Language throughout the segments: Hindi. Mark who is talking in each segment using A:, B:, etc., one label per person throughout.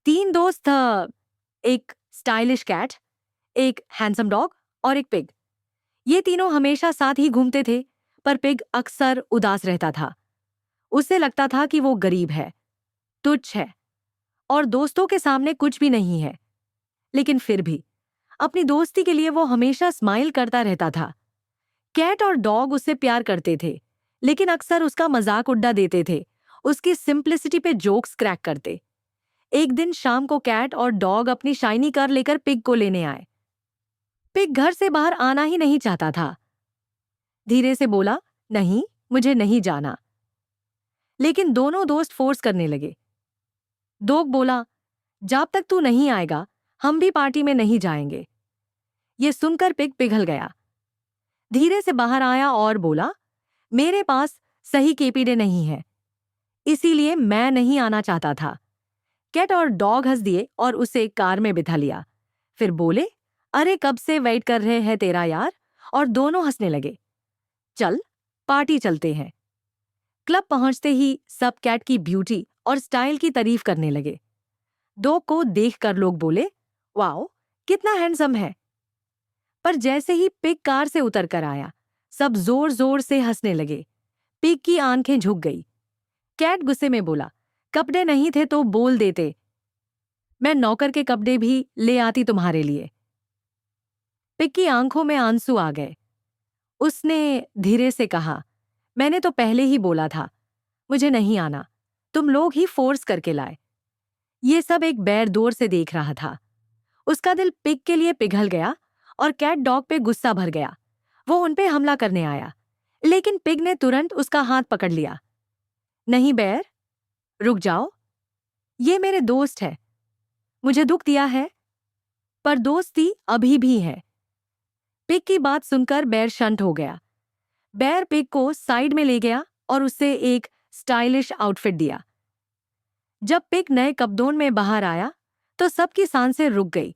A: तीन दोस्त एक स्टाइलिश कैट, एक हैंडसम डॉग और एक पिग। ये तीनों हमेशा साथ ही घूमते थे, पर पिग अक्सर उदास रहता था। उसे लगता था कि वो गरीब है, तुच्छ है और दोस्तों के सामने कुछ भी नहीं है। लेकिन फिर भी अपनी दोस्ती के लिए वो हमेशा स्माइल करता रहता था। कैट और डॉग उससे प्यार करते थे, लेकिन अक्सर उसका मजाक उड़ा देते थे, उसकी सिंप्लिसिटी पे जोक्स क्रैक करते। एक दिन शाम को कैट और डॉग अपनी शाइनी कार लेकर पिग को लेने आए। पिग घर से बाहर आना ही नहीं चाहता था। धीरे से बोला, नहीं, मुझे नहीं जाना। लेकिन दोनों दोस्त फोर्स करने लगे। डॉग बोला, जब तक तू नहीं आएगा हम भी पार्टी में नहीं जाएंगे। ये सुनकर पिग पिघल गया। धीरे से बाहर आया और बोला, मेरे पास सही केपीडे नहीं है, इसीलिए मैं नहीं आना चाहता था। कैट और डॉग हंस दिए और उसे कार में बिठा लिया। फिर बोले, अरे कब से वेट कर रहे हैं तेरा यार। और दोनों हंसने लगे। चल पार्टी चलते हैं। क्लब पहुंचते ही सब कैट की ब्यूटी और स्टाइल की तारीफ करने लगे। डॉग को देखकर लोग बोले, वाओ कितना हैंडसम है। पर जैसे ही पिग कार से उतर कर आया, सब जोर जोर से हंसने लगे। पिग की आंखें झुक गई। कैट गुस्से में बोला, कपड़े नहीं थे तो बोल देते, मैं नौकर के कपड़े भी ले आती तुम्हारे लिए। पिग की आंखों में आंसू आ गए। उसने धीरे से कहा, मैंने तो पहले ही बोला था मुझे नहीं आना, तुम लोग ही फोर्स करके लाए। ये सब एक बेर दूर से देख रहा था। उसका दिल पिग के लिए पिघल गया और कैट डॉग पे गुस्सा भर गया। वो उन पे हमला करने आया, लेकिन पिग ने तुरंत उसका हाथ पकड़ लिया। नहीं बेर, रुक जाओ, ये मेरे दोस्त है। मुझे दुख दिया है, पर दोस्ती अभी भी है। पिग की बात सुनकर बेर शांत हो गया। बेर पिग को साइड में ले गया और उसे एक स्टाइलिश आउटफिट दिया। जब पिग नए कपड़ों में बाहर आया तो सबकी सांसें रुक गई।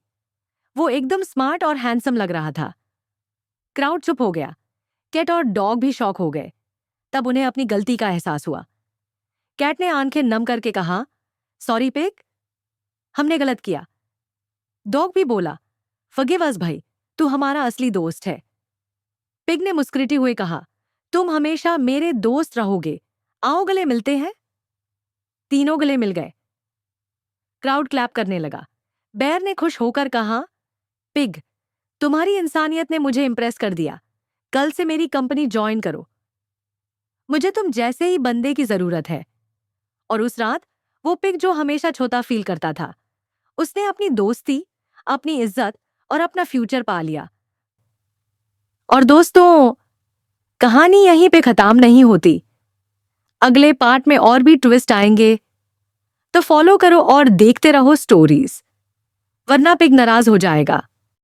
A: वो एकदम स्मार्ट और हैंडसम लग रहा था। क्राउड चुप हो गया। कैट और डॉग भी शॉक हो गए। तब उन्हें अपनी गलती का एहसास हुआ। कैट ने आंखें नम करके कहा, सॉरी पिग, हमने गलत किया। डॉग भी बोला, फॉरगिव अस भाई, तू हमारा असली दोस्त है। पिग ने मुस्कुराते हुए कहा, तुम हमेशा मेरे दोस्त रहोगे, आओ गले मिलते हैं। तीनों गले मिल गए। क्राउड क्लैप करने लगा। बेर ने खुश होकर कहा, पिग, तुम्हारी इंसानियत ने मुझे इंप्रेस कर दिया। कल से मेरी कंपनी ज्वाइन करो। मुझे तुम जैसे ही बंदे की जरूरत है। और उस रात वो पिग जो हमेशा छोटा फील करता था, उसने अपनी दोस्ती, अपनी इज्जत और अपना फ्यूचर पा लिया। और दोस्तों, कहानी यहीं पे खत्म नहीं होती। अगले पार्ट में और भी ट्विस्ट आएंगे, तो फॉलो करो और देखते रहो स्टोरीज, वरना पिग नाराज हो जाएगा।